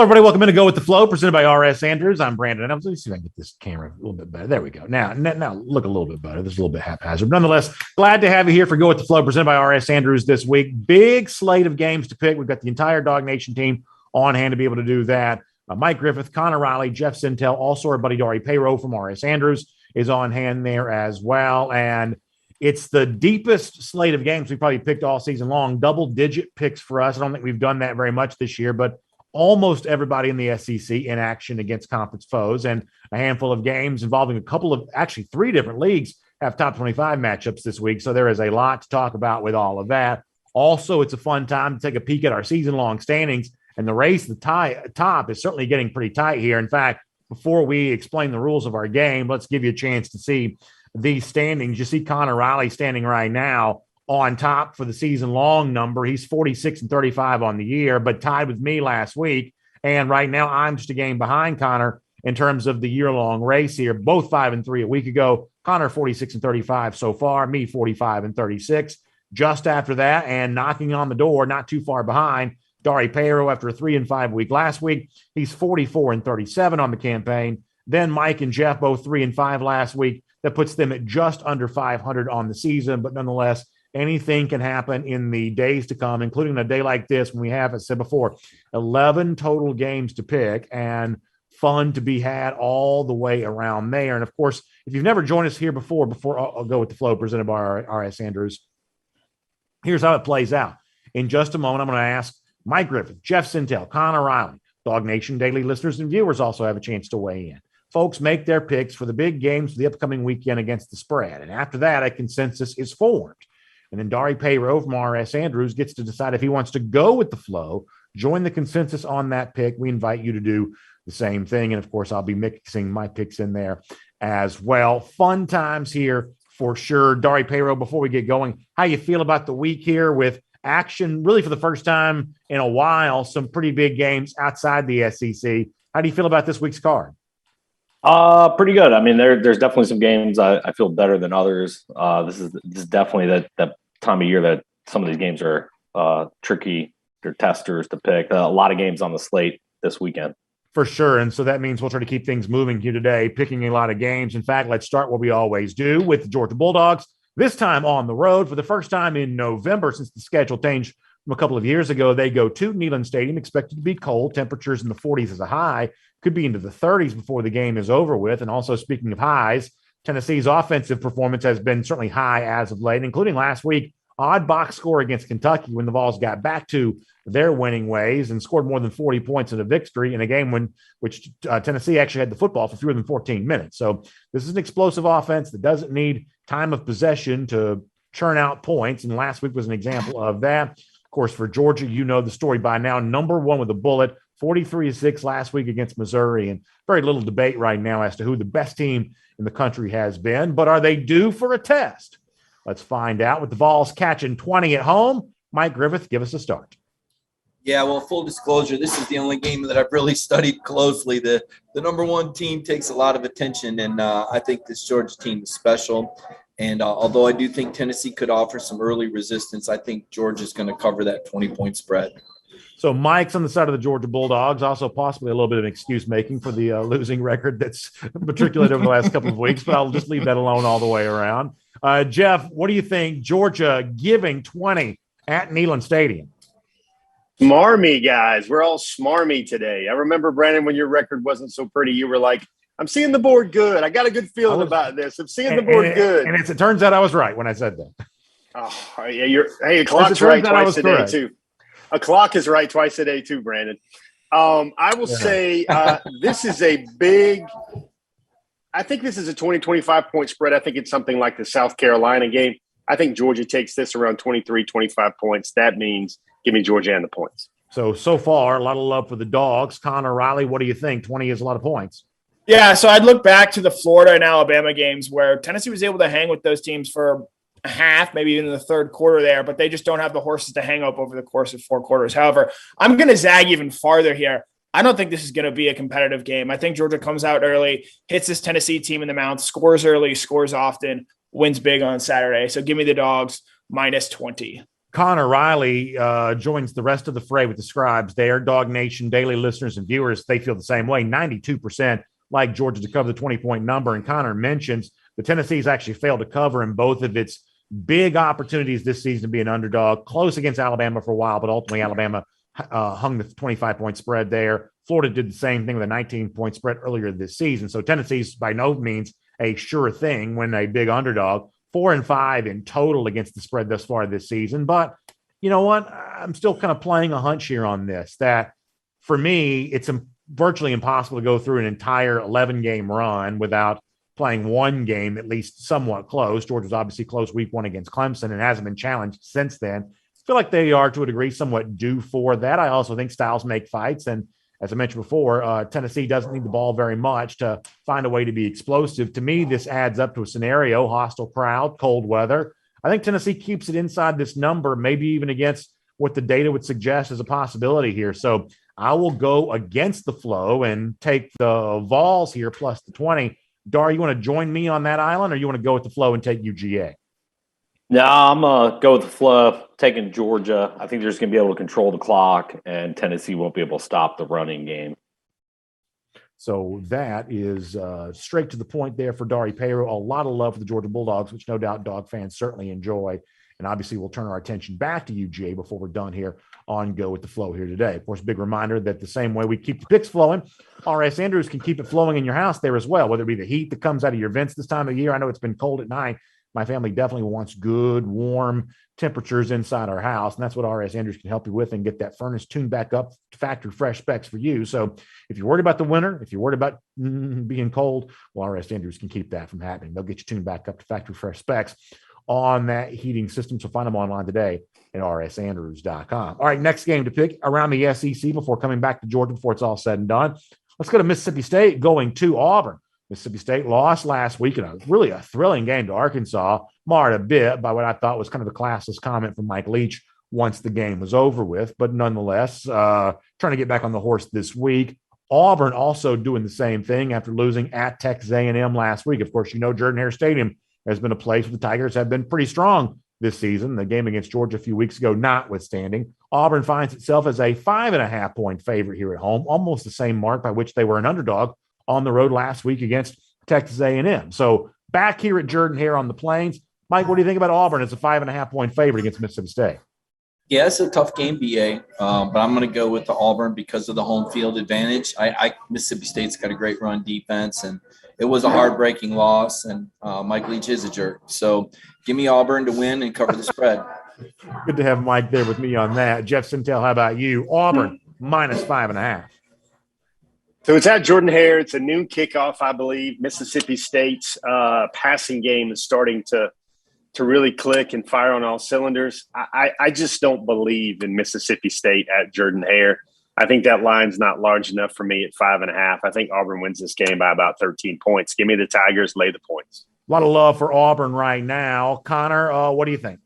everybody. Welcome in to Go with the Flow, presented by R.S. Andrews. I'm Brandon. Let me see if I can get this camera a little bit better. There we go. Now look a little bit better. This is a little bit haphazard. Nonetheless, glad to have you here for Go with the Flow, presented by R.S. Andrews this week. Big slate of games to pick. We've got the entire Dog Nation team on hand to be able to do that. Mike Griffith, Connor Riley, Jeff Sintel, also our buddy Dari Payro from R.S. Andrews is on hand there as well. And it's the deepest slate of games we probably picked all season long. Double-digit picks for us. I don't think we've done that very much this year, but almost everybody in the SEC in action against conference foes, and a handful of games involving a couple of, actually 3 different leagues have top 25 matchups this week. So there is a lot to talk about with all of that. Also, it's a fun time to take a peek at our season-long standings, and the race to the top is certainly getting pretty tight here. In fact, before we explain the rules of our game, let's give you a chance to see these standings. You see Connor Riley standing right now on top for the season-long number. He's 46-35 on the year, but tied with me last week. And right now, I'm just a game behind Connor in terms of the year-long race here. Both 5-3 a week ago. Connor 46-35 so far. Me 45-36. Just after that, and knocking on the door, not too far behind, Dari Payro after a 3-5 week last week. He's 44-37 on the campaign. Then Mike and Jeff both 3-5 last week. That puts them at just under 500 on the season, but nonetheless, anything can happen in the days to come, including a day like this when we have, as I said before, 11 total games to pick and fun to be had all the way around there. And, of course, if you've never joined us here before I'll Go with the Flow, presented by R.S. Andrews, here's how it plays out. In just a moment, I'm going to ask Mike Griffith, Jeff Sintel, Connor Riley, Dog Nation daily listeners and viewers also have a chance to weigh in. Folks make their picks for the big games for the upcoming weekend against the spread. And after that, a consensus is formed. And then Dari Payro from R.S. Andrews gets to decide if he wants to go with the flow, join the consensus on that pick. We invite you to do the same thing. And, of course, I'll be mixing my picks in there as well. Fun times here for sure. Dari Payro, before we get going, how you feel about the week here with action, really for the first time in a while, some pretty big games outside the SEC. How do you feel about this week's card? Pretty good. I mean, there's definitely some games I feel better than others. This is definitely that time of year that some of these games are tricky. They're testers to pick. A lot of games on the slate this weekend. For sure. And so that means we'll try to keep things moving here today, picking a lot of games. In fact, let's start what we always do with the Georgia Bulldogs, this time on the road for the first time in November since the schedule changed from a couple of years ago. They go to Neyland Stadium, expected to be cold. Temperatures in the 40s as a high, could be into the 30s before the game is over with. And also, speaking of highs, Tennessee's offensive performance has been certainly high as of late, including last week, odd box score against Kentucky when the Vols got back to their winning ways and scored more than 40 points in a victory in a game which Tennessee actually had the football for fewer than 14 minutes. So this is an explosive offense that doesn't need time of possession to churn out points. And last week was an example of that. Of course, for Georgia, you know the story by now. Number one with a bullet, 43-6 last week against Missouri, and very little debate right now as to who the best team in the country has been. But are they due for a test? Let's find out with the Vols catching 20 at home. Mike Griffith, give us a start. Yeah, well, full disclosure, this is the only game that I've really studied closely. The number one team takes a lot of attention, and I think this Georgia team is special. And although I do think Tennessee could offer some early resistance, I think Georgia's going to cover that 20-point spread. So Mike's on the side of the Georgia Bulldogs, also possibly a little bit of excuse making for the losing record that's matriculated over the last couple of weeks, but I'll just leave that alone all the way around. Jeff, what do you think? Georgia giving 20 at Neyland Stadium. Smarmy, guys. We're all smarmy today. I remember, Brandon, when your record wasn't so pretty, you were like, I'm seeing the board good. I got a good feeling about this. I'm seeing the board good. And it turns out I was right when I said that. Oh, yeah. A clock's right twice a day, too. A clock is right twice a day, too, Brandon. I will say this is a big – I think this is a 20, 25-point spread. I think it's something like the South Carolina game. I think Georgia takes this around 23, 25 points. That means give me Georgia and the points. So far, a lot of love for the Dogs. Connor Riley, what do you think? 20 is a lot of points. Yeah, so I'd look back to the Florida and Alabama games where Tennessee was able to hang with those teams for a half, maybe even in the third quarter there, but they just don't have the horses to hang up over the course of 4 quarters. However, I'm going to zag even farther here. I don't think this is going to be a competitive game. I think Georgia comes out early, hits this Tennessee team in the mouth, scores early, scores often, wins big on Saturday. So give me the Dogs minus 20. Connor Riley joins the rest of the fray with the Scribes there. Dog Nation daily listeners and viewers, they feel the same way. 92% like Georgia to cover the 20-point number. And Connor mentions the Tennessee's actually failed to cover in both of its big opportunities this season to be an underdog. Close against Alabama for a while, but ultimately Alabama hung the 25-point spread there. Florida did the same thing with a 19-point spread earlier this season. So Tennessee's by no means a sure thing when a big underdog. 4-5 in total against the spread thus far this season. But you know what? I'm still kind of playing a hunch here on this, that for me, it's virtually impossible to go through an entire 11-game run without playing one game at least somewhat close. Georgia's obviously close week 1 against Clemson and hasn't been challenged since then. I feel like they are, to a degree, somewhat due for that. I also think styles make fights. And as I mentioned before, Tennessee doesn't need the ball very much to find a way to be explosive. To me, this adds up to a scenario: hostile crowd, cold weather. I think Tennessee keeps it inside this number, maybe even against what the data would suggest as a possibility here. So I will go against the flow and take the Vols here plus the 20. Dar, you want to join me on that island, or you want to go with the flow and take UGA? No, I'm going to go with the flow, taking Georgia. I think they're just going to be able to control the clock, and Tennessee won't be able to stop the running game. So that is straight to the point there for Dari Payro. A lot of love for the Georgia Bulldogs, which no doubt dog fans certainly enjoy. And obviously, we'll turn our attention back to UGA before we're done here on Go with the Flow here today. Of course, big reminder that the same way we keep the picks flowing, R.S. Andrews can keep it flowing in your house there as well, whether it be the heat that comes out of your vents this time of year. I know it's been cold at night. My family definitely wants good, warm temperatures inside our house, and that's what R.S. Andrews can help you with and get that furnace tuned back up to factory fresh specs for you. So if you're worried about the winter, if you're worried about being cold, well, R.S. Andrews can keep that from happening. They'll get you tuned back up to factory fresh specs on that heating system. So find them online today at rsandrews.com. All right, next game to pick around the SEC before coming back to Georgia before it's all said and done. Let's go to Mississippi State going to Auburn. Mississippi State lost last week in a thrilling game to Arkansas, marred a bit by what I thought was kind of a classless comment from Mike Leach once the game was over with. But nonetheless, trying to get back on the horse this week. Auburn also doing the same thing after losing at Texas A&M last week. Of course, you know Jordan-Hare Stadium has been a place where the Tigers have been pretty strong this season. The game against Georgia a few weeks ago notwithstanding. Auburn finds itself as a 5.5-point favorite here at home, almost the same mark by which they were an underdog on the road last week against Texas A&M. So back here at Jordan-Hare on the Plains. Mike, what do you think about Auburn as a 5.5-point favorite against Mississippi State? Yeah, it's a tough game, BA, but I'm going to go with the Auburn because of the home field advantage. Mississippi State's got a great run defense, and it was a heartbreaking loss, and Mike Leach is a jerk. So give me Auburn to win and cover the spread. Good to have Mike there with me on that. Jeff Sintel, how about you? Auburn minus 5.5. So it's at Jordan-Hare. It's a noon kickoff, I believe. Mississippi State's passing game is starting to really click and fire on all cylinders. I just don't believe in Mississippi State at Jordan-Hare. I think that line's not large enough for me at 5.5. I think Auburn wins this game by about 13 points. Give me the Tigers, lay the points. A lot of love for Auburn right now. Connor, what do you think?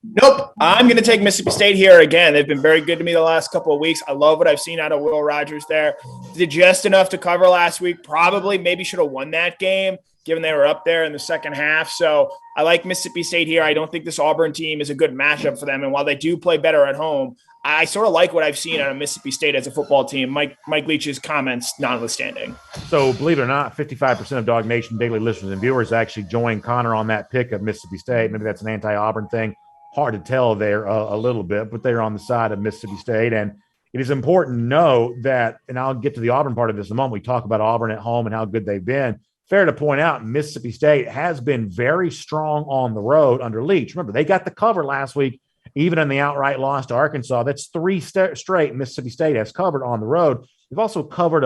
Nope. I'm going to take Mississippi State here again. They've been very good to me the last couple of weeks. I love what I've seen out of Will Rogers there. Did just enough to cover last week. Probably maybe should have won that game, given they were up there in the second half. So I like Mississippi State here. I don't think this Auburn team is a good matchup for them. And while they do play better at home, I sort of like what I've seen out of Mississippi State as a football team, Mike Leach's comments notwithstanding. So believe it or not, 55% of Dog Nation daily listeners and viewers actually joined Connor on that pick of Mississippi State. Maybe that's an anti-Auburn thing. Hard to tell there a little bit, but they're on the side of Mississippi State. And it is important to know that, and I'll get to the Auburn part of this in a moment. We talk about Auburn at home and how good they've been. Fair to point out, Mississippi State has been very strong on the road under Leach. Remember, they got the cover last week, even in the outright loss to Arkansas. That's three straight Mississippi State has covered on the road. They've also covered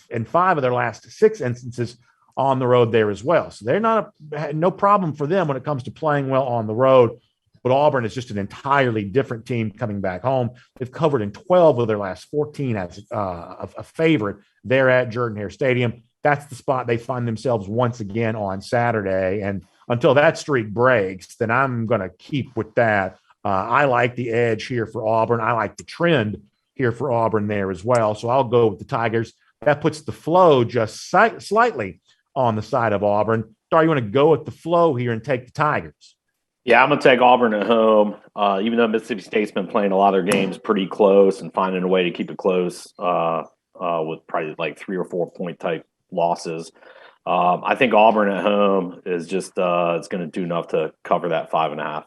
in 5 of their last 6 instances on the road there as well. So they're no problem for them when it comes to playing well on the road. But Auburn is just an entirely different team coming back home. They've covered in 12 of their last 14 as a favorite there at Jordan-Hare Stadium. That's the spot they find themselves once again on Saturday. And until that streak breaks, then I'm going to keep with that. I like the edge here for Auburn. I like the trend here for Auburn there as well. So I'll go with the Tigers. That puts the flow just slightly on the side of Auburn. Dar, you want to go with the flow here and take the Tigers? Yeah, I'm going to take Auburn at home, even though Mississippi State's been playing a lot of their games pretty close and finding a way to keep it close with probably like 3 or 4 point type losses. I think Auburn at home is just it's going to do enough to cover that 5.5.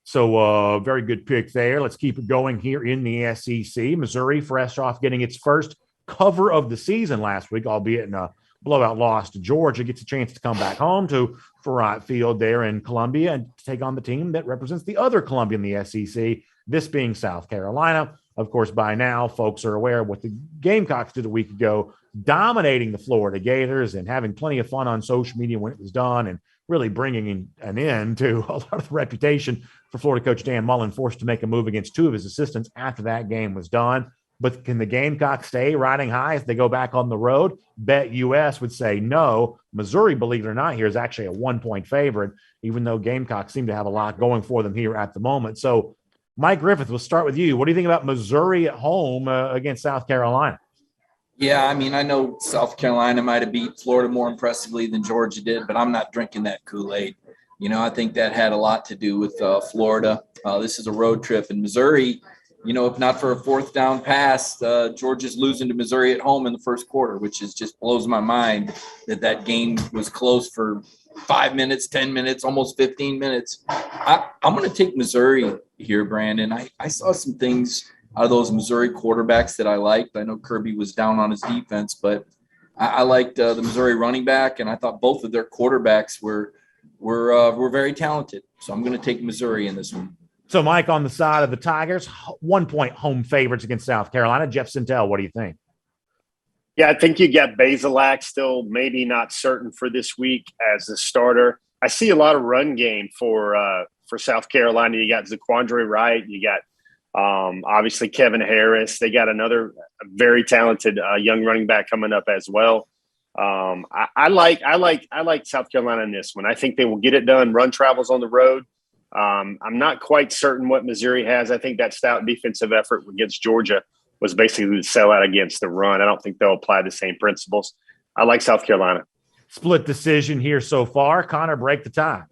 So very good pick there. Let's keep it going here in the SEC. Missouri, fresh off getting its first cover of the season last week, albeit in a blowout loss to Georgia, gets a chance to come back home to Farrant Field there in Columbia and take on the team that represents the other Columbia in the SEC, this being South Carolina. Of course, by now, folks are aware of what the Gamecocks did a week ago, dominating the Florida Gators and having plenty of fun on social media when it was done and really bringing an end to a lot of the reputation for Florida coach Dan Mullen, forced to make a move against 2 of his assistants after that game was done. But can the Gamecocks stay riding high as they go back on the road? Bet US would say no. Missouri, believe it or not, here is actually a 1-point favorite, even though Gamecocks seem to have a lot going for them here at the moment. So, Mike Griffith, we'll start with you. What do you think about Missouri at home against South Carolina? Yeah, I mean, I know South Carolina might have beat Florida more impressively than Georgia did, but I'm not drinking that Kool-Aid. I think that had a lot to do with Florida. This is a road trip in Missouri. If not for a 4th down pass, Georgia's losing to Missouri at home in the first quarter, which just blows my mind that game was close for 5 minutes, 10 minutes, almost 15 minutes. I'm going to take Missouri here, Brandon. I saw some things out of those Missouri quarterbacks that I liked. I know Kirby was down on his defense, but I liked the Missouri running back, and I thought both of their quarterbacks were very talented. So I'm going to take Missouri in this one. So, Mike, on the side of the Tigers, 1-point home favorites against South Carolina. Jeff Sintel, what do you think? Yeah, I think you got Bazelak still maybe not certain for this week as the starter. I see a lot of run game for South Carolina. You got Zaquandre Wright. You got obviously Kevin Harris. They got another very talented young running back coming up as well. I like South Carolina in this one. I think they will get it done. Run travels on the road. I'm not quite certain what Missouri has. I think that stout defensive effort against Georgia was basically the sellout against the run. I don't think they'll apply the same principles. I like South Carolina. Split decision here so far. Connor, break the tie.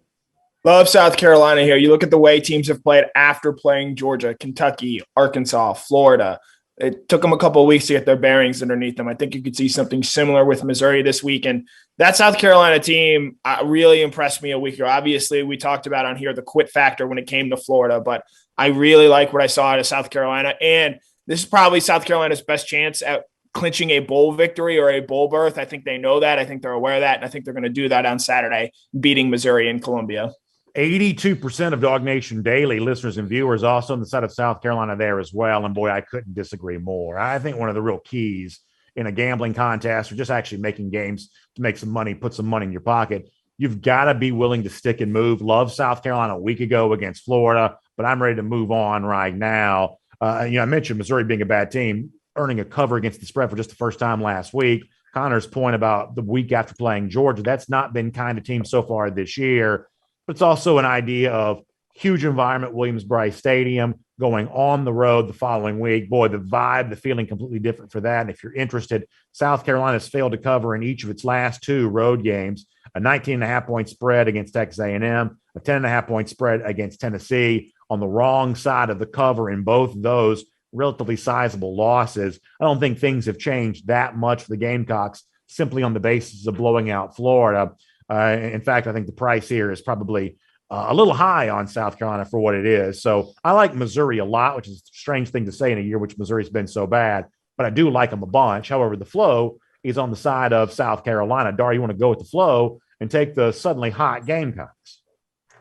Love South Carolina here. You look at the way teams have played after playing Georgia, Kentucky, Arkansas, Florida. It took them a couple of weeks to get their bearings underneath them. I think you could see something similar with Missouri this week. And that South Carolina team really impressed me a week ago. Obviously, we talked about on here the quit factor when it came to Florida, but I really like what I saw out of South Carolina. And this is probably South Carolina's best chance at clinching a bowl victory or a bowl berth. I think they know that. I think they're aware of that. And I think they're going to do that on Saturday, beating Missouri in Columbia. 82% of Dog Nation Daily listeners and viewers also on the side of South Carolina there as well. And boy, I couldn't disagree more. I think one of the real keys in a gambling contest or just actually making games to make some money, put some money in your pocket, you've got to be willing to stick and move. Love South Carolina a week ago against Florida, but I'm ready to move on right now. I mentioned Missouri being a bad team, earning a cover against the spread for just the first time last week. Connor's point about the week after playing Georgia, that's not been kind of team so far this year. But it's also an idea of huge environment, Williams-Brice Stadium, going on the road the following week. Boy, the vibe, the feeling completely different for that. And if you're interested, South Carolina's failed to cover in each of its last 2 road games, a 19.5-point spread against Texas A&M, a 10.5-point spread against Tennessee, on the wrong side of the cover in both of those relatively sizable losses. I don't think things have changed that much for the Gamecocks simply on the basis of blowing out Florida. In fact, I think the price here is probably a little high on South Carolina for what it is. So I like Missouri a lot, which is a strange thing to say in a year which Missouri's been so bad, but I do like them a bunch. However, the flow is on the side of South Carolina. Dar, you want to go with the flow and take the suddenly hot Gamecocks?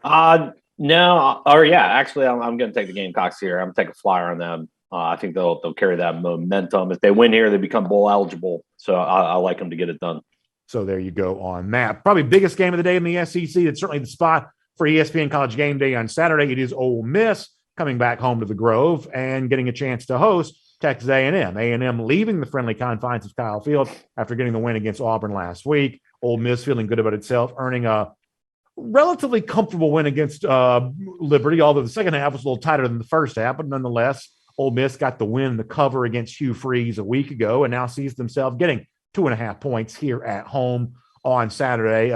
No. Or yeah, actually, I'm going to take the Gamecocks here. I'm going to take a flyer on them. I think they'll carry that momentum. If they win here, they become bowl eligible. So I like them to get it done. So there you go on that. Probably biggest game of the day in the SEC. It's certainly the spot for ESPN College Game Day on Saturday. It is Ole Miss coming back home to the Grove and getting a chance to host Texas A&M. A&M leaving the friendly confines of Kyle Field after getting the win against Auburn last week. Ole Miss feeling good about itself, earning a relatively comfortable win against Liberty, although the second half was a little tighter than the first half. But nonetheless, Ole Miss got the win, the cover against Hugh Freeze a week ago, and now sees themselves getting 2.5 points here at home on Saturday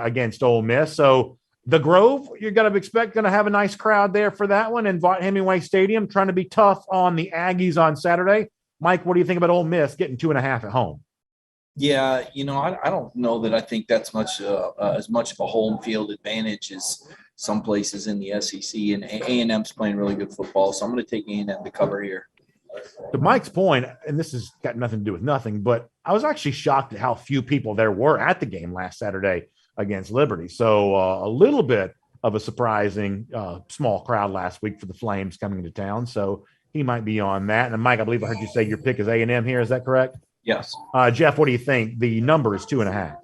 against Ole Miss. So The Grove, you're going to have a nice crowd there for that one. And Vaught Hemingway Stadium trying to be tough on the Aggies on Saturday. Mike, what do you think about Ole Miss getting 2.5 at home? Yeah, I don't know that I think that's as much of a home field advantage as some places in the SEC. And A&M's playing really good football, so I'm going to take A&M to cover here. To Mike's point, and this has got nothing to do with nothing, but I was actually shocked at how few people there were at the game last Saturday against Liberty. So a little bit of a surprising small crowd last week for the Flames coming into town. So he might be on that. And Mike, I believe I heard you say your pick is A&M here. Is that correct? Yes. Jeff, what do you think? The number is 2.5.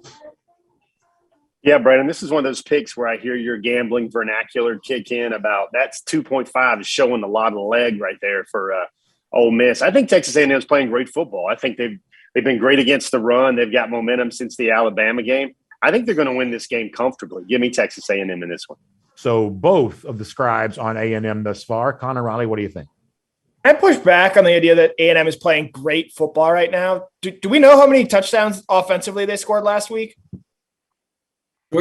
Yeah, Brandon, this is one of those picks where I hear your gambling vernacular kick in about that's 2.5 is showing a lot of leg right there for Ole Miss. I think Texas A&M is playing great football. I think they've been great against the run. They've got momentum since the Alabama game. I think they're going to win this game comfortably. Give me Texas A&M in this one. So both of the scribes on A&M thus far. Connor Riley, what do you think? I push back on the idea that A&M is playing great football right now. Do we know how many touchdowns offensively they scored last week?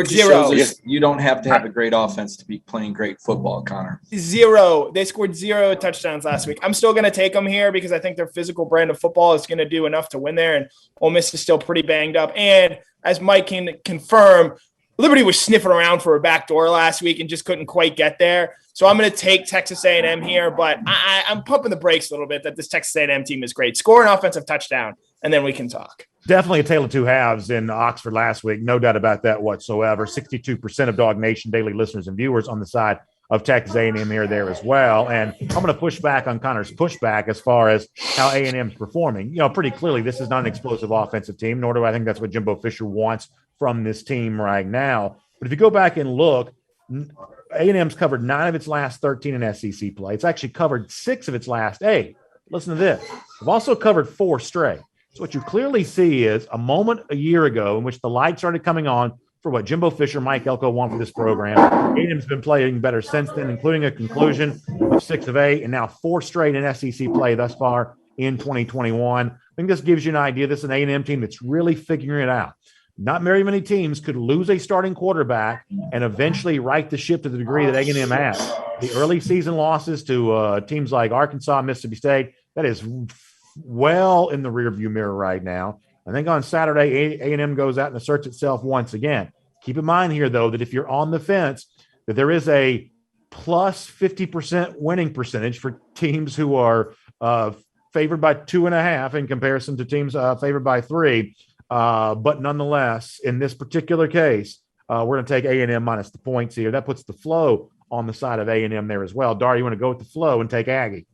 Zero. You don't have to have a great offense to be playing great football, Connor. Zero. They scored 0 touchdowns last week. I'm still going to take them here because I think their physical brand of football is going to do enough to win there, and Ole Miss is still pretty banged up. And as Mike can confirm, Liberty was sniffing around for a back door last week and just couldn't quite get there. So I'm going to take Texas A&M here, but I'm pumping the brakes a little bit that this Texas A&M team is great. Score an offensive touchdown, and then we can talk. Definitely a tale of two halves in Oxford last week. No doubt about that whatsoever. 62% of Dog Nation daily listeners and viewers on the side of Texas A&M here there as well. And I'm going to push back on Connor's pushback as far as how A&M is performing. Pretty clearly this is not an explosive offensive team, nor do I think that's what Jimbo Fisher wants from this team right now. But if you go back and look, A&M's covered 9 of its last 13 in SEC play. It's actually covered 6 of its last 8. Listen to this. They've also covered 4 straight. So what you clearly see is a moment a year ago in which the light started coming on for what Jimbo Fisher, Mike Elko want for this program. A&M's been playing better since then, including a conclusion of 6 of 8 and now 4 straight in SEC play thus far in 2021. I think this gives you an idea. This is an A&M team that's really figuring it out. Not very many teams could lose a starting quarterback and eventually right the ship to the degree that A&M has. The early season losses to teams like Arkansas, Mississippi State, that is well in the rearview mirror right now. I think on Saturday, A&M goes out and asserts itself once again. Keep in mind here, though, that if you're on the fence, that there is a plus 50% winning percentage for teams who are favored by 2.5 in comparison to teams favored by 3. But nonetheless, in this particular case, we're going to take A&M minus the points here. That puts the flow on the side of A&M there as well. Dar, you want to go with the flow and take Aggie?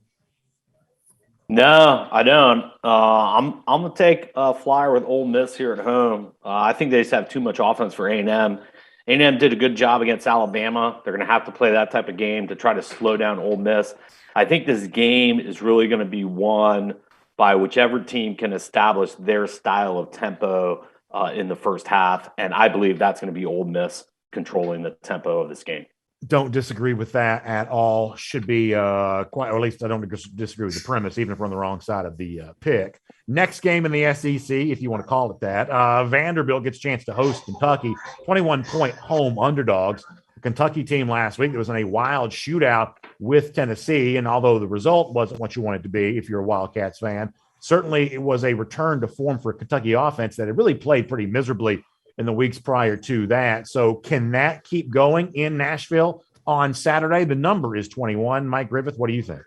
No, I don't. I'm going to take a flyer with Ole Miss here at home. I think they just have too much offense for A&M. A&M did a good job against Alabama. They're going to have to play that type of game to try to slow down Ole Miss. I think this game is really going to be won by whichever team can establish their style of tempo in the first half. And I believe that's going to be Ole Miss controlling the tempo of this game. Don't disagree with that at all. Should be quite, or at least I don't disagree with the premise, even if we're on the wrong side of the pick. Next game in the SEC, if you want to call it that, Vanderbilt gets a chance to host Kentucky, 21-point home underdogs. The Kentucky team last week, it was in a wild shootout with Tennessee, and although the result wasn't what you wanted to be if you're a Wildcats fan, certainly it was a return to form for a Kentucky offense that had really played pretty miserably in the weeks prior to that. So can that keep going in Nashville on Saturday? The number is 21. Mike Griffith, what do you think?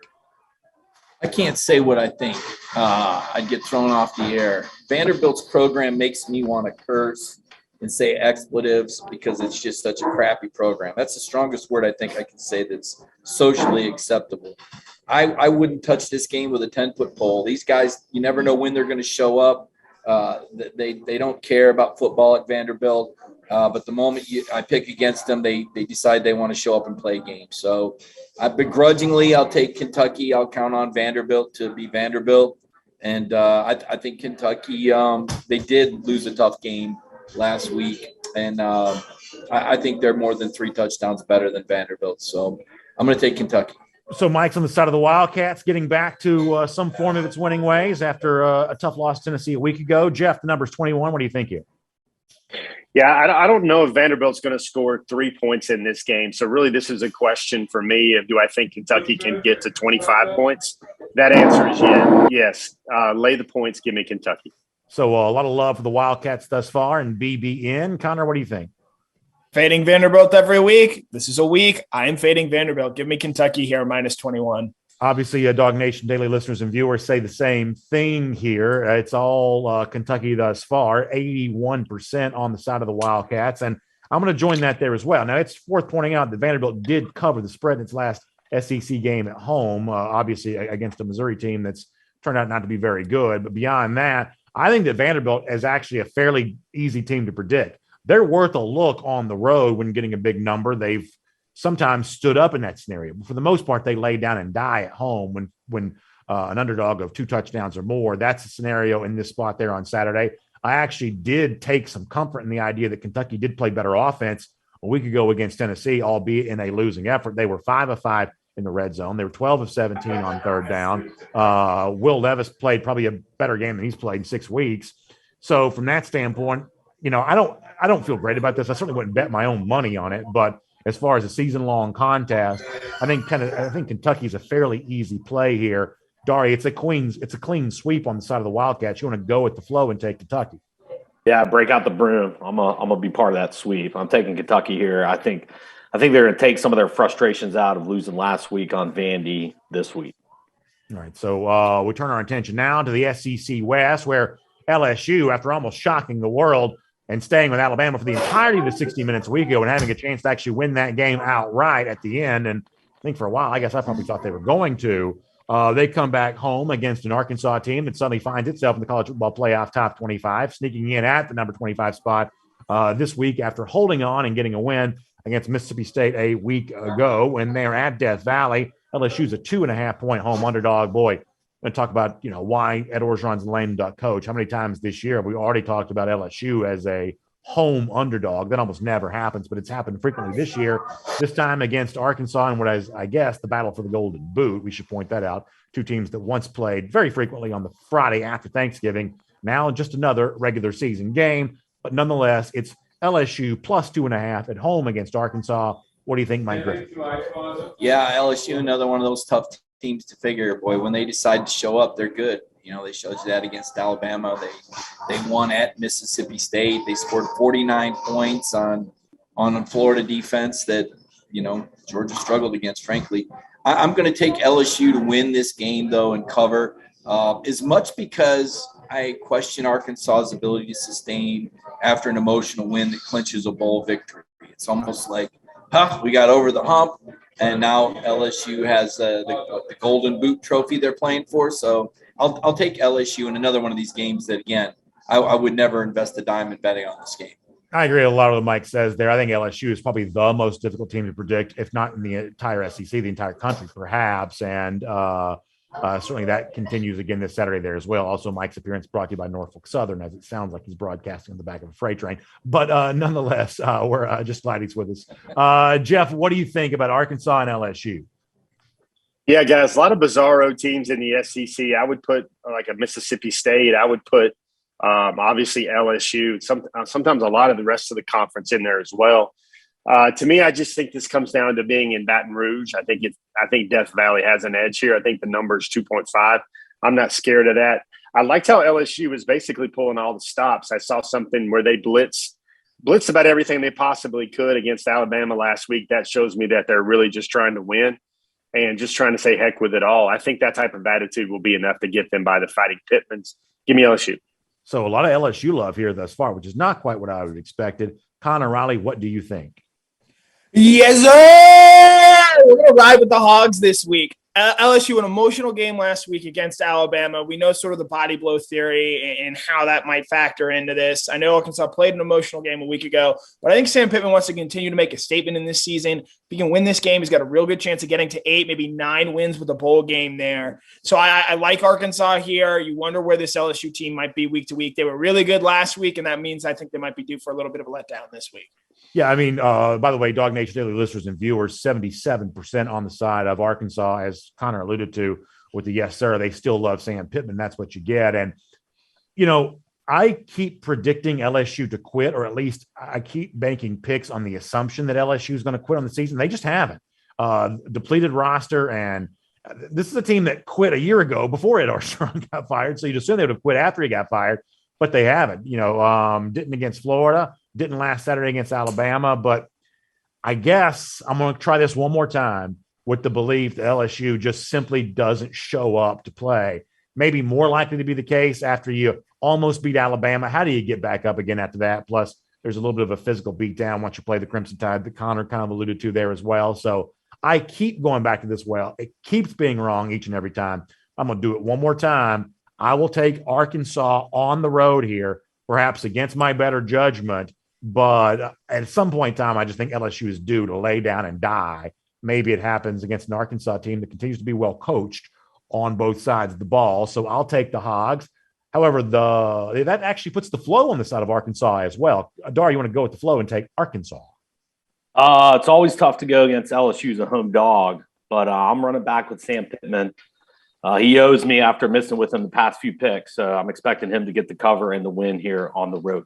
I can't say what I think. I'd get thrown off the air. Vanderbilt's program makes me want to curse and say expletives because it's just such a crappy program. That's the strongest word I think I can say that's socially acceptable. I wouldn't touch this game with a 10-foot pole. These guys, you never know when they're going to show up. They don't care about football at Vanderbilt, but the moment I pick against them, they decide they want to show up and play games. So begrudgingly, I'll take Kentucky. I'll count on Vanderbilt to be Vanderbilt. And I think Kentucky, they did lose a tough game last week. And I think they're more than 3 touchdowns better than Vanderbilt. So I'm going to take Kentucky. So Mike's on the side of the Wildcats, getting back to some form of its winning ways after a tough loss to Tennessee a week ago. Jeff, the number's 21. What do you think here? Yeah, I don't know if Vanderbilt's going to score 3 points in this game. So really, this is a question for me of do I think Kentucky can get to 25 points? That answer is yes. Lay the points. Give me Kentucky. So a lot of love for the Wildcats thus far and BBN. Connor, what do you think? Fading Vanderbilt every week. This is a week. I am fading Vanderbilt. Give me Kentucky here, minus 21. Obviously, Dog Nation daily listeners and viewers say the same thing here. It's all Kentucky thus far, 81% on the side of the Wildcats. And I'm going to join that there as well. Now, it's worth pointing out that Vanderbilt did cover the spread in its last SEC game at home, obviously against a Missouri team that's turned out not to be very good. But beyond that, I think that Vanderbilt is actually a fairly easy team to predict. They're worth a look on the road when getting a big number. They've sometimes stood up in that scenario. But for the most part, they lay down and die at home when an underdog of 2 touchdowns or more. That's the scenario in this spot there on Saturday. I actually did take some comfort in the idea that Kentucky did play better offense a week ago against Tennessee, albeit in a losing effort. They were 5 of 5 in the red zone. They were 12 of 17 on third down. Will Levis played probably a better game than he's played in 6 weeks. So from that standpoint, I don't feel great about this. I certainly wouldn't bet my own money on it, but as far as a season-long contest, I think Kentucky's a fairly easy play here. Dari, it's a clean sweep on the side of the Wildcats. You want to go with the flow and take Kentucky. Yeah, break out the broom. I'm gonna be part of that sweep. I'm taking Kentucky here. I think they're gonna take some of their frustrations out of losing last week on Vandy this week. All right, so we turn our attention now to the SEC West, where LSU, after almost shocking the world and staying with Alabama for the entirety of the 60 minutes a week ago and having a chance to actually win that game outright at the end. And I think for a while, I guess I probably thought they were going to. They come back home against an Arkansas team that suddenly finds itself in the college football playoff top 25, sneaking in at the number 25 spot this week after holding on and getting a win against Mississippi State a week ago when they are at Death Valley. LSU's a 2.5-point home underdog. Boy, going to talk about, why Ed Orgeron's the lame duck coach. How many times this year have we already talked about LSU as a home underdog? That almost never happens, but it's happened frequently this year, this time against Arkansas and what is, I guess, the battle for the Golden Boot. We should point that out. 2 teams that once played very frequently on the Friday after Thanksgiving. Now just another regular season game, but nonetheless, it's LSU plus 2.5 at home against Arkansas. What do you think, Mike Griffin? Yeah, LSU, another one of those tough teams to figure. Boy, when they decide to show up, they're good. They showed you that against Alabama. They won at Mississippi State. They scored 49 points on a Florida defense that, Georgia struggled against, frankly. I'm going to take LSU to win this game, though, and cover, as much because I question Arkansas's ability to sustain after an emotional win that clinches a bowl victory. It's almost like, we got over the hump. And now LSU has the Golden Boot trophy they're playing for. So I'll take LSU in another one of these games that, again, I would never invest a dime in betting on this game. I agree with a lot of what Mike says there. I think LSU is probably the most difficult team to predict, if not in the entire SEC, the entire country, perhaps. And certainly that continues again this Saturday there as well. Also, Mike's appearance brought to you by Norfolk Southern, as it sounds like he's broadcasting on the back of a freight train. But nonetheless, we're just glad he's with us. Jeff, what do you think about Arkansas and LSU? Yeah, guys, a lot of bizarro teams in the SEC. I would put like a Mississippi State. I would put obviously LSU. Sometimes a lot of the rest of the conference in there as well. To me, I just think this comes down to being in Baton Rouge. I think Death Valley has an edge here. I think the number is 2.5. I'm not scared of that. I liked how LSU was basically pulling all the stops. I saw something where they blitzed about everything they possibly could against Alabama last week. That shows me that they're really just trying to win and just trying to say heck with it all. I think that type of attitude will be enough to get them by the Fighting Pittmans. Give me LSU. So a lot of LSU love here thus far, which is not quite what I would have expected. Connor Riley, what do you think? Yes, sir! We're going to ride with the Hogs this week. LSU, an emotional game last week against Alabama. We know sort of the body blow theory and how that might factor into this. I know Arkansas played an emotional game a week ago, but I think Sam Pittman wants to continue to make a statement in this season. If he can win this game, he's got a real good chance of getting to 8, maybe 9 wins with a bowl game there. So I like Arkansas here. You wonder where this LSU team might be week to week. They were really good last week, and that means I think they might be due for a little bit of a letdown this week. Yeah, I mean, by the way, Dog Nation Daily listeners and viewers, 77% on the side of Arkansas, as Connor alluded to with the yes, sir. They still love Sam Pittman. That's what you get. And, I keep predicting LSU to quit, or at least I keep banking picks on the assumption that LSU is going to quit on the season. They just haven't. Depleted roster, and this is a team that quit a year ago before Ed Armstrong got fired. So you'd assume they would have quit after he got fired, but they haven't. Didn't against Florida, didn't last Saturday against Alabama. But I guess I'm going to try this one more time with the belief that LSU just simply doesn't show up to play. Maybe more likely to be the case after you almost beat Alabama. How do you get back up again after that? Plus, there's a little bit of a physical beatdown once you play the Crimson Tide that Connor kind of alluded to there as well. So I keep going back to this well. It keeps being wrong each and every time. I'm going to do it one more time. I will take Arkansas on the road here, perhaps against my better judgment. But at some point in time, I just think LSU is due to lay down and die. Maybe it happens against an Arkansas team that continues to be well coached on both sides of the ball. So I'll take the Hogs. However, that actually puts the flow on the side of Arkansas as well. Dar, you want to go with the flow and take Arkansas? It's always tough to go against LSU as a home dog, but I'm running back with Sam Pittman. He owes me after missing with him the past few picks, so I'm expecting him to get the cover and the win here on the road.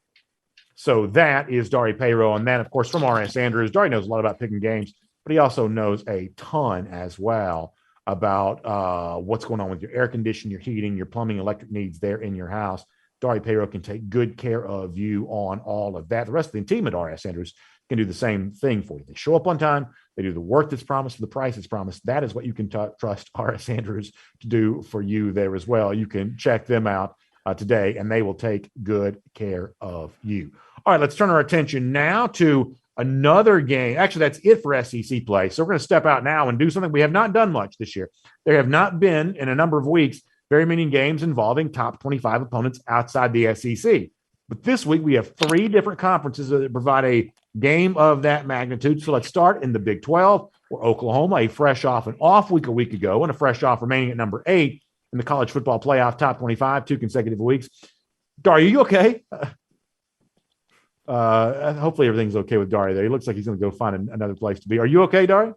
So that is Dari Payro. And then, of course, from R.S. Andrews, Dari knows a lot about picking games, but he also knows a ton as well about what's going on with your air conditioning, your heating, your plumbing, electric needs there in your house. Dari Payro can take good care of you on all of that. The rest of the team at R.S. Andrews can do the same thing for you. They show up on time. They do the work that's promised for the price that's promised. That is what you can trust R.S. Andrews to do for you there as well. You can check them out today, and they will take good care of you. All right, let's turn our attention now to another game. Actually, that's it for SEC play. So we're going to step out now and do something we have not done much this year. There have not been, in a number of weeks, very many games involving top 25 opponents outside the SEC. But this week, we have 3 different conferences that provide a game of that magnitude. So let's start in the Big 12, where Oklahoma, a fresh off an off week a week ago, and a fresh off remaining at number 8 in the college football playoff top 25, 2 consecutive weeks. Dar, are you okay? Hopefully everything's okay with Dari there. He looks like he's going to go find another place to be. Are you okay, Dari?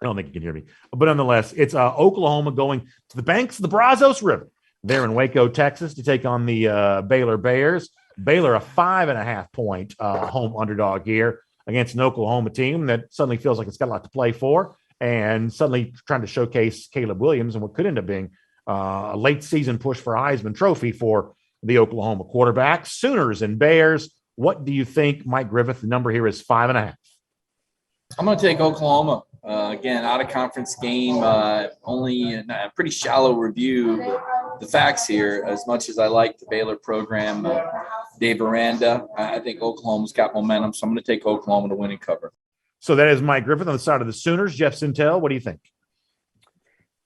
I don't think you can hear me. But nonetheless, it's Oklahoma going to the banks of the Brazos River there in Waco, Texas, to take on the Baylor Bears. Baylor, a 5.5-point home underdog here against an Oklahoma team that suddenly feels like it's got a lot to play for, and suddenly trying to showcase Caleb Williams and what could end up being a late season push for Heisman Trophy for the Oklahoma quarterback. Sooners and Bears. What do you think, Mike Griffith? The number here is 5.5. I'm going to take Oklahoma. Again, out of conference game, only a pretty shallow review of the facts here. As much as I like the Baylor program, Dave Aranda, I think Oklahoma's got momentum, so I'm going to take Oklahoma to win and cover. So that is Mike Griffith on the side of the Sooners. Jeff Sintel, what do you think?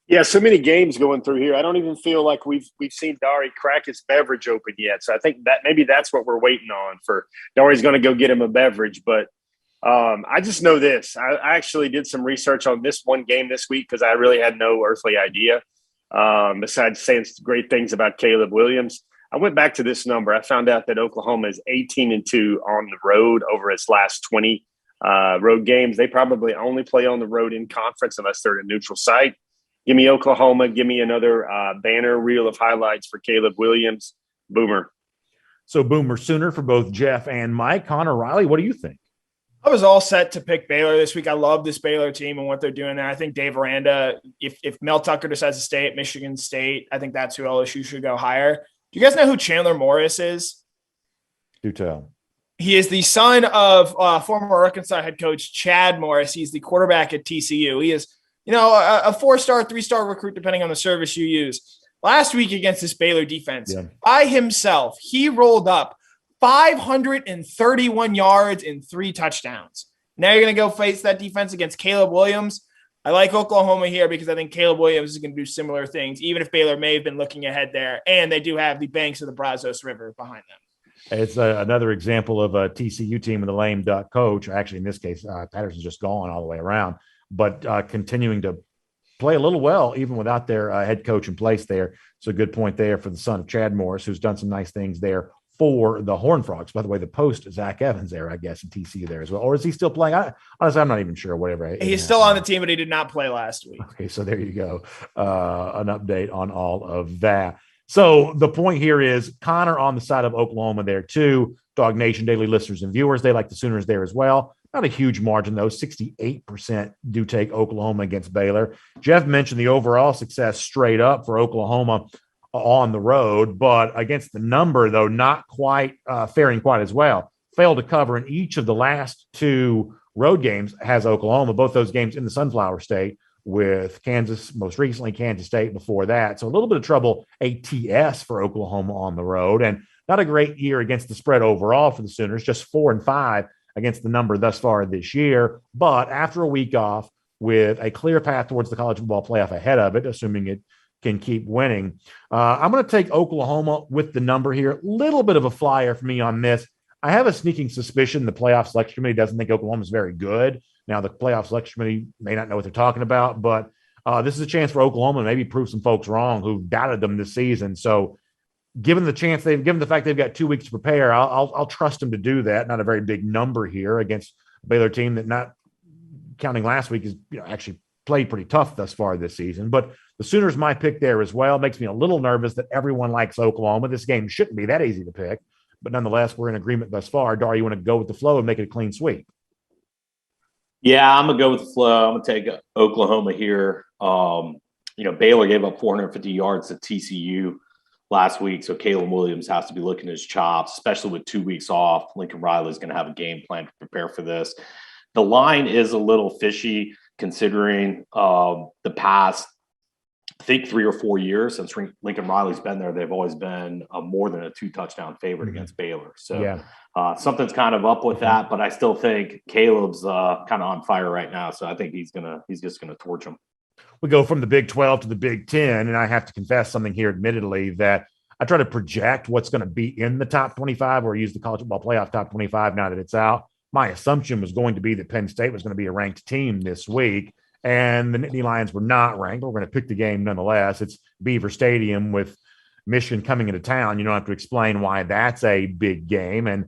Yeah, so many games going through here. I don't even feel like we've seen Dari crack his beverage open yet. So I think that maybe that's what we're waiting on for. Dari's going to go get him a beverage. But I just know this. I actually did some research on this one game this week because I really had no earthly idea, besides saying great things about Caleb Williams. I went back to this number. I found out that Oklahoma is 18-2 on the road over its last 20 road games. They probably only play on the road in conference unless they're at a neutral site. Give me Oklahoma. Give me another banner reel of highlights for Caleb Williams. Boomer. So Boomer Sooner for both Jeff and Mike. Connor Riley, what do you think? I was all set to pick Baylor this week. I love this Baylor team and what they're doing there. I think Dave Aranda, if Mel Tucker decides to stay at Michigan State, I think that's who LSU should go hire. Do you guys know who Chandler Morris is? Do tell. He is the son of former Arkansas head coach Chad Morris. He's the quarterback at TCU. He is a 4-star, 3-star recruit, depending on the service you use. Last week against this Baylor defense, by himself, he rolled up 531 yards and 3 touchdowns. Now you're going to go face that defense against Caleb Williams. I like Oklahoma here because I think Caleb Williams is going to do similar things, even if Baylor may have been looking ahead there. And they do have the banks of the Brazos River behind them. It's another example of a TCU team with a lame duck coach. Actually, in this case, Patterson's just gone all the way around. But continuing to play a little well, even without their head coach in place there. So a good point there for the son of Chad Morris, who's done some nice things there for the Horned Frogs. By the way, the post Zach Evans there, I guess, in TCU there as well. Or is he still playing? Honestly, I'm not even sure. Whatever. He's still on the team, but he did not play last week. Okay, so there you go. An update on all of that. So the point here is Connor on the side of Oklahoma there too. Dog Nation daily listeners and viewers, they like the Sooners there as well. Not a huge margin, though. 68% do take Oklahoma against Baylor. Jeff mentioned the overall success straight up for Oklahoma on the road, but against the number, though, not quite faring quite as well. Failed to cover in each of the last two road games has Oklahoma, both those games in the Sunflower State, with Kansas, most recently Kansas State before that. So a little bit of trouble ATS for Oklahoma on the road, and not a great year against the spread overall for the Sooners, just 4-5 against the number thus far this year. But after a week off with a clear path towards the college football playoff ahead of it, assuming it can keep winning, I'm going to take Oklahoma with the number here. Little bit of a flyer for me on this. I have a sneaking suspicion the playoff selection committee doesn't think Oklahoma is very good. Now, the playoff selection committee may not know what they're talking about, but this is a chance for Oklahoma to maybe prove some folks wrong who doubted them this season. So given the fact they've got 2 weeks to prepare, I'll trust them to do that. Not a very big number here against a Baylor team that, not counting last week, is actually played pretty tough thus far this season. But the Sooners, my pick there as well. Makes me a little nervous that everyone likes Oklahoma. This game shouldn't be that easy to pick, but nonetheless, we're in agreement thus far. Dar, you want to go with the flow and make it a clean sweep? Yeah, I'm gonna go with the flow. I'm gonna take Oklahoma here. Baylor gave up 450 yards to TCU last week, so Caleb Williams has to be looking at his chops, especially with 2 weeks off. Lincoln Riley is going to have a game plan to prepare for this. The line is a little fishy considering the past, I think, 3 or 4 years since Lincoln Riley's been there. They've always been more than a 2-touchdown favorite against Baylor. So something's kind of up with that, but I still think Caleb's kind of on fire right now. So I think he's just gonna torch him. We go from the Big 12 to the Big 10, and I have to confess something here, admittedly, that I try to project what's going to be in the top 25 or use the college football playoff top 25 now that it's out. My assumption was going to be that Penn State was going to be a ranked team this week, and the Nittany Lions were not ranked. We're going to pick the game nonetheless. It's Beaver Stadium with Michigan coming into town. You don't have to explain why that's a big game. And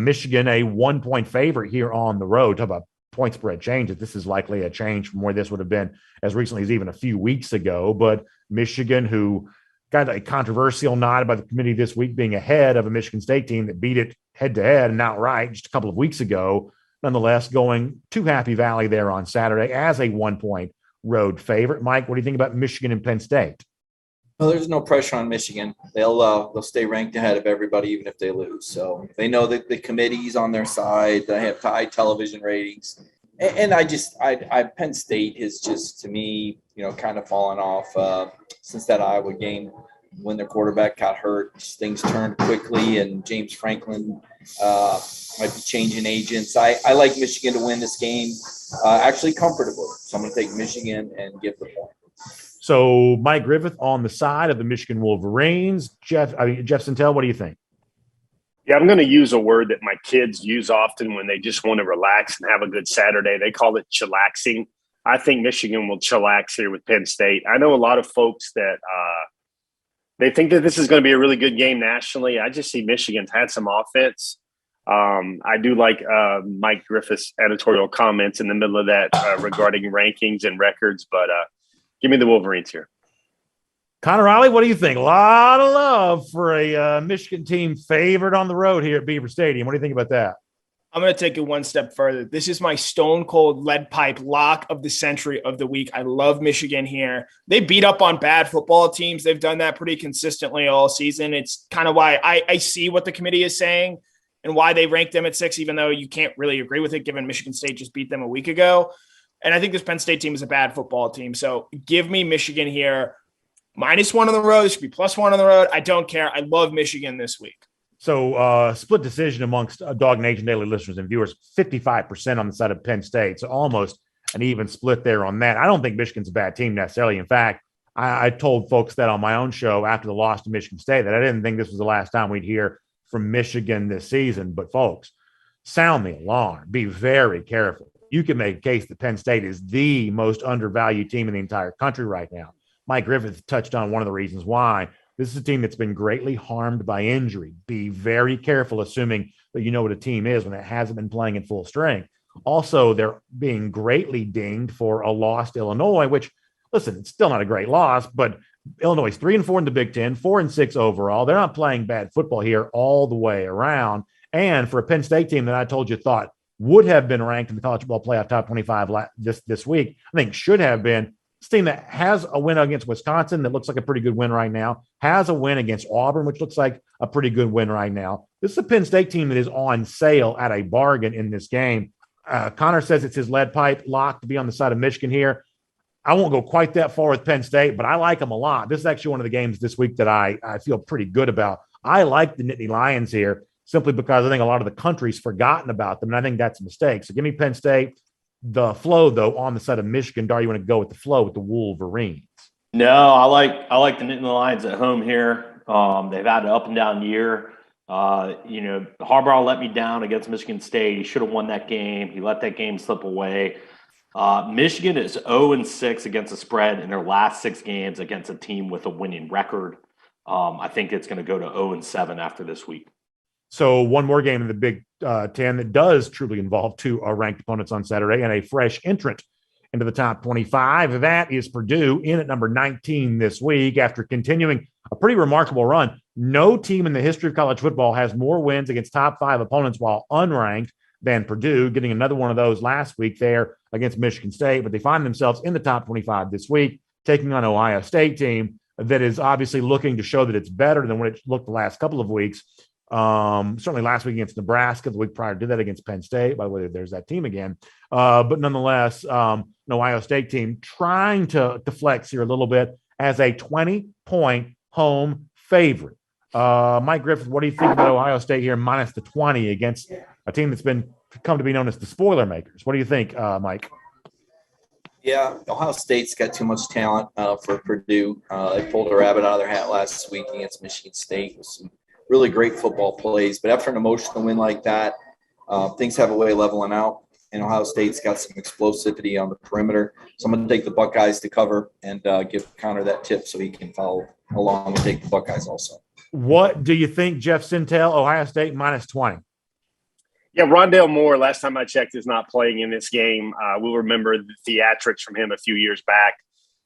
Michigan, a 1-point favorite here on the road. Talk about point spread changes. This is likely a change from where this would have been as recently as even a few weeks ago. But Michigan, who got a controversial nod by the committee this week, being ahead of a Michigan State team that beat it head-to-head and outright just a couple of weeks ago, nonetheless going to Happy Valley there on Saturday as a 1-point road favorite. Mike, what do you think about Michigan and Penn State? Well, there's no pressure on Michigan. They'll stay ranked ahead of everybody, even if they lose. So they know that the committee's on their side. They have high television ratings, and Penn State is just, to me, kind of fallen off since that Iowa game when their quarterback got hurt. Things turned quickly, and James Franklin might be changing agents. I like Michigan to win this game, actually comfortably. So I'm going to take Michigan and give the point. So Mike Griffith on the side of the Michigan Wolverines. Jeff Sentell, what do you think? Yeah, I'm going to use a word that my kids use often when they just want to relax and have a good Saturday. They call it chillaxing. I think Michigan will chillax here with Penn State. I know a lot of folks that they think that this is going to be a really good game nationally. I just see Michigan's had some offense. I do like Mike Griffith's editorial comments in the middle of that regarding rankings and records, but give me the Wolverines here. Connor Riley, what do you think? A lot of love for a Michigan team favored on the road here at Beaver Stadium. What do you think about that? I'm going to take it one step further. This is my stone cold lead pipe lock of the century of the week. I love Michigan here. They beat up on bad football teams. They've done that pretty consistently all season. It's kind of why I see what the committee is saying and why they ranked them at 6, even though you can't really agree with it given Michigan State just beat them a week ago. And I think this Penn State team is a bad football team. So give me Michigan here. -1 on the road. This should be +1 on the road. I don't care. I love Michigan this week. So split decision amongst Dog Nation daily listeners and viewers, 55% on the side of Penn State. So almost an even split there on that. I don't think Michigan's a bad team necessarily. In fact, I told folks that on my own show after the loss to Michigan State that I didn't think this was the last time we'd hear from Michigan this season. But folks, sound the alarm. Be very careful. You can make a case that Penn State is the most undervalued team in the entire country right now. Mike Griffith touched on one of the reasons why. This is a team that's been greatly harmed by injury. Be very careful assuming that you know what a team is when it hasn't been playing in full strength. Also, they're being greatly dinged for a loss to Illinois, which, listen, it's still not a great loss, but Illinois is 3-4 in the Big Ten, 4-6 overall. They're not playing bad football here all the way around. And for a Penn State team that I told you thought would have been ranked in the college football playoff top 25 this week, I think should have been. This team that has a win against Wisconsin that looks like a pretty good win right now, has a win against Auburn, which looks like a pretty good win right now. This is a Penn State team that is on sale at a bargain in this game. Connor says it's his lead pipe lock to be on the side of Michigan here. I won't go quite that far with Penn State, but I like them a lot. This is actually one of the games this week that I feel pretty good about. I like the Nittany Lions here simply because I think a lot of the country's forgotten about them, and I think that's a mistake. So give me Penn State. The flow, though, on the side of Michigan. Dar, you want to go with the flow with the Wolverines? No, I like the Nittany Lions at home here. They've had an up and down year. Harbaugh let me down against Michigan State. He should have won that game. He let that game slip away. Michigan is 0-6 against the spread in their last 6 games against a team with a winning record. I think it's going to go to 0-7 after this week. So one more game in the Big Ten that does truly involve 2 ranked opponents on Saturday and a fresh entrant into the top 25. That is Purdue in at number 19 this week after continuing a pretty remarkable run. No team in the history of college football has more wins against top 5 opponents while unranked than Purdue, getting another one of those last week there against Michigan State. But they find themselves in the top 25 this week, taking on Ohio State team that is obviously looking to show that it's better than what it looked the last couple of weeks. Certainly last week against Nebraska, the week prior to that against Penn State. By the way, there's that team again. But nonetheless, an Ohio State team trying to flex here a little bit as a 20-point home favorite. Mike Griffith, what do you think about Ohio State here minus the 20 against a team that's come to be known as the spoiler makers? What do you think, Mike? Yeah, Ohio State's got too much talent for Purdue. They pulled a rabbit out of their hat last week against Michigan State with some really great football plays. But after an emotional win like that, things have a way of leveling out. And Ohio State's got some explosivity on the perimeter. So I'm going to take the Buckeyes to cover and give Connor that tip so he can follow along and take the Buckeyes also. What do you think, Jeff Sintel, Ohio State minus 20? Yeah, Rondale Moore, last time I checked, is not playing in this game. We'll remember the theatrics from him a few years back.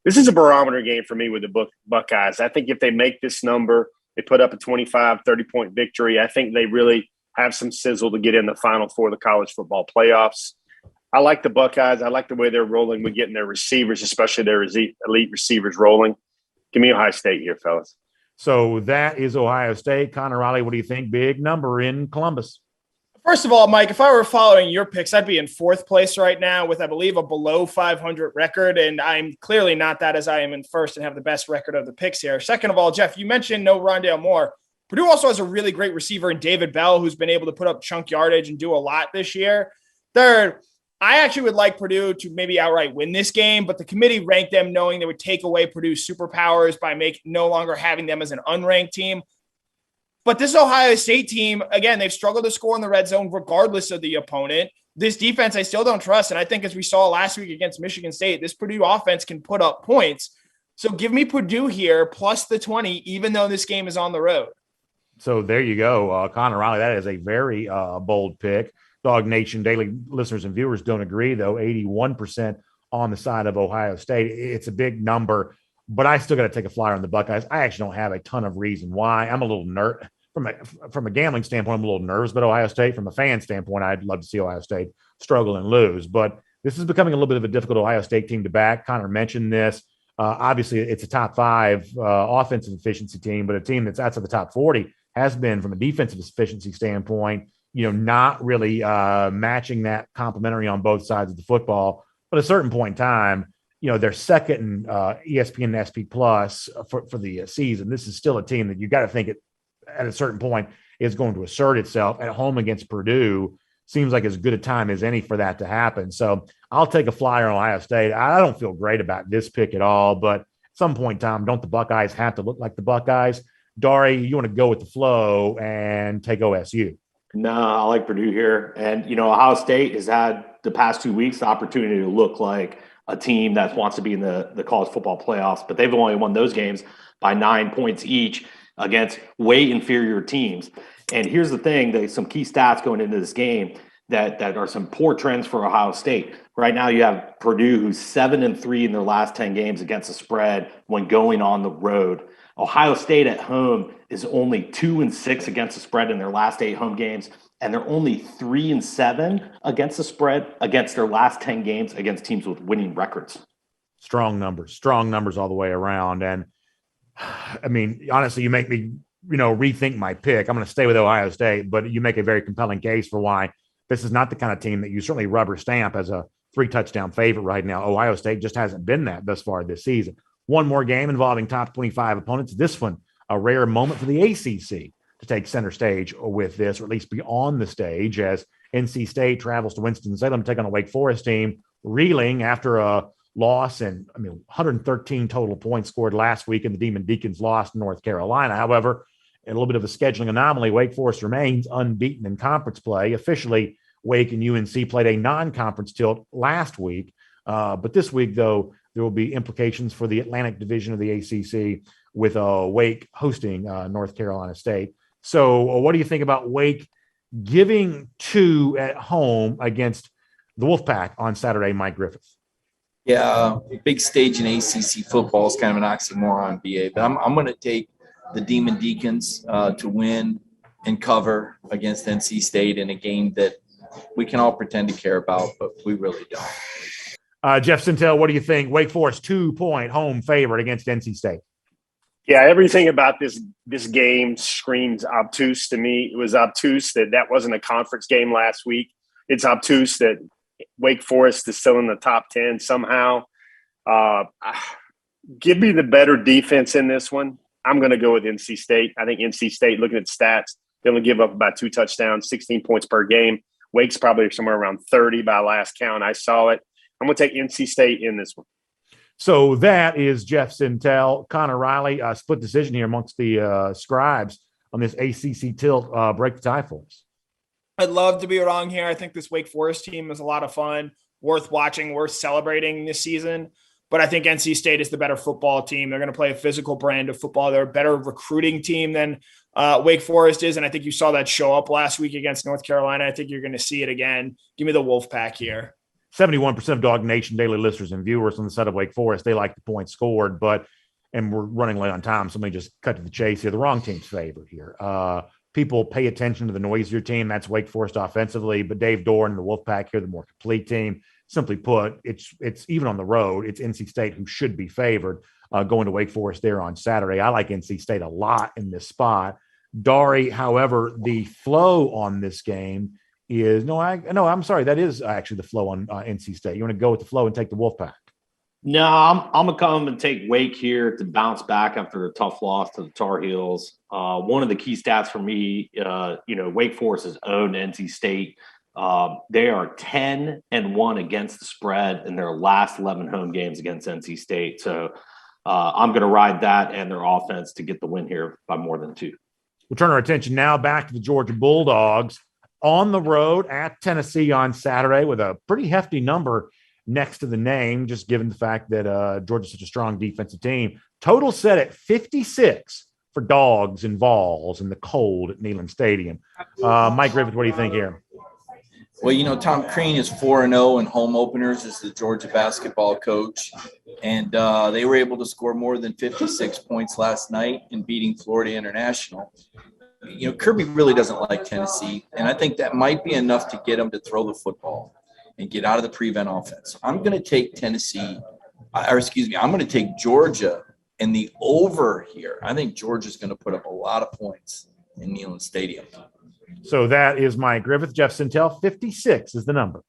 This is a barometer game for me with the Buckeyes. I think if they make this number, they put up a 25, 30-point victory. I think they really have some sizzle to get in the Final Four of the college football playoffs. I like the Buckeyes. I like the way they're rolling with getting their receivers, especially their elite receivers rolling. Give me Ohio State here, fellas. So that is Ohio State. Connor Raleigh, what do you think? Big number in Columbus. First of all, Mike, if I were following your picks, I'd be in 4th place right now with, I believe, a below 500 record. And I'm clearly not that, as I am in 1st and have the best record of the picks here. Second of all, Jeff, you mentioned no Rondale Moore. Purdue also has a really great receiver in David Bell, who's been able to put up chunk yardage and do a lot this year. Third, I actually would like Purdue to maybe outright win this game, but the committee ranked them knowing they would take away Purdue's superpowers by no longer having them as an unranked team. But this Ohio State team, again, they've struggled to score in the red zone regardless of the opponent. This defense I still don't trust, and I think as we saw last week against Michigan State, this Purdue offense can put up points. So give me Purdue here plus the 20, even though this game is on the road. So there you go, Connor Riley. That is a very bold pick. Dog Nation Daily listeners and viewers don't agree, though. 81% on the side of Ohio State. It's a big number, but I still got to take a flyer on the Buckeyes. I actually don't have a ton of reason why. I'm a little from a gambling standpoint, I'm a little nervous, but Ohio State, from a fan standpoint, I'd love to see Ohio State struggle and lose. But this is becoming a little bit of a difficult Ohio State team to back. Connor mentioned this. Obviously, it's a top 5 offensive efficiency team, but a team that's outside the top 40 has been, from a defensive efficiency standpoint, not really matching that complementary on both sides of the football. But at a certain point in time, they're second in ESPN and SP Plus for the season. This is still a team that you got to think at a certain point is going to assert itself at home against Purdue. Seems like as good a time as any for that to happen. So I'll take a flyer on Ohio State. I don't feel great about this pick at all, but at some point in time, don't the Buckeyes have to look like the Buckeyes? Dari, you want to go with the flow and take OSU? No, I like Purdue here. And, Ohio State has had the past 2 weeks the opportunity to look like a team that wants to be in the college football playoffs, but they've only won those games by 9 points each against way inferior teams. And here's the thing, some key stats going into this game. that are some poor trends for Ohio State. Right now, you have Purdue, who's 7-3 in their last 10 games against the spread when going on the road. Ohio State at home is only 2-6 against the spread in their last 8 home games, and they're only 3-7 against the spread against their last 10 games against teams with winning records. Strong numbers all the way around. And I mean, honestly, you make me, rethink my pick. I'm going to stay with Ohio State, but you make a very compelling case for why this is not the kind of team that you certainly rubber stamp as a 3-touchdown favorite right now. Ohio State just hasn't been that thus far this season. One more game involving top 25 opponents. This one, a rare moment for the ACC to take center stage with this, or at least be on the stage as NC State travels to Winston-Salem to take on a Wake Forest team reeling after a loss and 113 total points scored last week, and the Demon Deacons lost to North Carolina. However, a little bit of a scheduling anomaly, Wake Forest remains unbeaten in conference play. Officially, Wake and UNC played a non-conference tilt last week. But this week, though, there will be implications for the Atlantic Division of the ACC with Wake hosting North Carolina State. So what do you think about Wake giving 2 at home against the Wolfpack on Saturday, Mike Griffith? Yeah, big stage in ACC football is kind of an oxymoron, BA. But I'm going to take the Demon Deacons to win and cover against NC State in a game that we can all pretend to care about, but we really don't. Jeff Sintel, what do you think? Wake Forest 2-point home favorite against NC State. Yeah, everything about this game screams obtuse to me. It was obtuse that wasn't a conference game last week. It's obtuse that Wake Forest is still in the top 10 somehow. Give me the better defense in this one. I'm going to go with NC State. I think NC State, looking at the stats, they only give up about 2 touchdowns, 16 points per game. Wake's probably somewhere around 30 by last count. I saw it. I'm going to take NC State in this one. So that is Jeff Sintel. Connor Riley, split decision here amongst the scribes on this ACC tilt. Break the tie for us. I'd love to be wrong here. I think this Wake Forest team is a lot of fun, worth watching, worth celebrating this season. But I think NC State is the better football team. They're going to play a physical brand of football. They're a better recruiting team than Wake Forest is. And I think you saw that show up last week against North Carolina. I think you're going to see it again. Give me the Wolfpack here. 71% of Dog Nation daily listeners and viewers on the side of Wake Forest, they like the points scored, and we're running late on time, so let me just cut to the chase here. The wrong team's favored here. People pay attention to the noisier team. That's Wake Forest offensively, but Dave Doran and the Wolfpack here, the more complete team. Simply put, it's even on the road, it's NC State who should be favored going to Wake Forest there on Saturday. I like NC State a lot in this spot. Dari, however, the flow on this game is I'm sorry. That is actually the flow on NC State. You want to go with the flow and take the Wolfpack? No, I'm going to come and take Wake here to bounce back after a tough loss to the Tar Heels. One of the key stats for me, Wake Forest has owned NC State. They are 10-1 against the spread in their last 11 home games against NC State. So I'm going to ride that and their offense to get the win here by more than 2. We'll turn our attention now back to the Georgia Bulldogs on the road at Tennessee on Saturday with a pretty hefty number next to the name, just given the fact that Georgia's such a strong defensive team. Total set at 56 for Dogs and Vols in the cold at Neyland Stadium. Mike Griffith, what do you think here? Well, Tom Crean is 4-0 in home openers as the Georgia basketball coach, and they were able to score more than 56 points last night in beating Florida International. Kirby really doesn't like Tennessee, and I think that might be enough to get him to throw the football and get out of the prevent offense. I'm going to take I'm going to take Georgia and the over here. I think Georgia's going to put up a lot of points in Neyland Stadium. So that is Mike Griffith. Jeff Sintel, 56 is the number.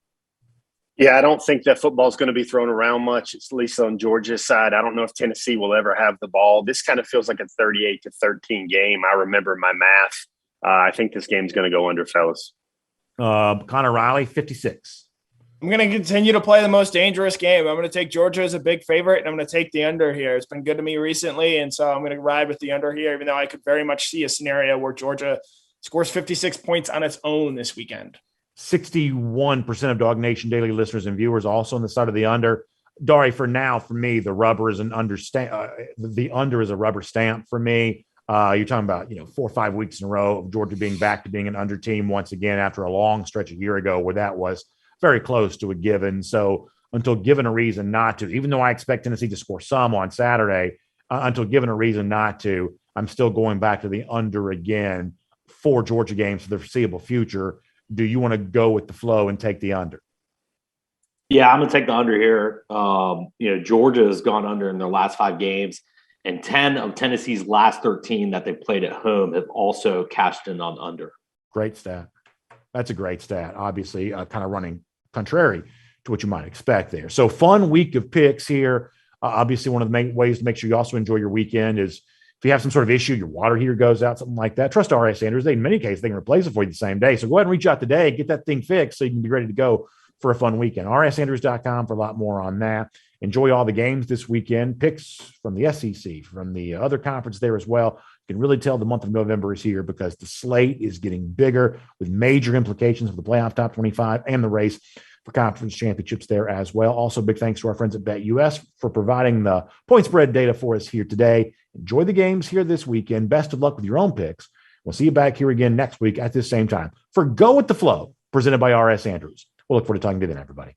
Yeah, I don't think that football is going to be thrown around much, at least on Georgia's side. I don't know if Tennessee will ever have the ball. This kind of feels like a 38-13 game. I remember my math. I think this game's going to go under, fellas. Connor Riley, 56. I'm going to continue to play the most dangerous game. I'm going to take Georgia as a big favorite, and I'm going to take the under here. It's been good to me recently, and so I'm going to ride with the under here, even though I could very much see a scenario where Georgia scores 56 points on its own this weekend. 61% of Dog Nation daily listeners and viewers also on the side of the under. Dari, for me, the under is a rubber stamp for me. You're talking about 4 or 5 weeks in a row of Georgia being back to being an under team once again after a long stretch a year ago where that was very close to a given. So until given a reason not to, even though I expect Tennessee to score some on Saturday, until given a reason not to, I'm still going back to the under again for Georgia games for the foreseeable future. Do you want to go with the flow and take the under? Yeah, I'm going to take the under here. Georgia has gone under in their last 5 games, and 10 of Tennessee's last 13 that they played at home have also cashed in on under. Great stat. That's a great stat. Obviously, kind of running contrary to what you might expect there. So fun week of picks here. Obviously, one of the main ways to make sure you also enjoy your weekend is if you have some sort of issue, your water heater goes out, something like that, trust RS Sanders. In many cases, they can replace it for you the same day. So go ahead and reach out today, get that thing fixed so you can be ready to go for a fun weekend. RSSanders.com for a lot more on that. Enjoy all the games this weekend. Picks from the SEC, from the other conference there as well. You can really tell the month of November is here because the slate is getting bigger with major implications for the playoff top 25 and the race for conference championships there as well. Also, big thanks to our friends at BetUS for providing the point spread data for us here today. Enjoy the games here this weekend. Best of luck with your own picks. We'll see you back here again next week at this same time for Go With The Flow, presented by RS Andrews. We'll look forward to talking to you then, everybody.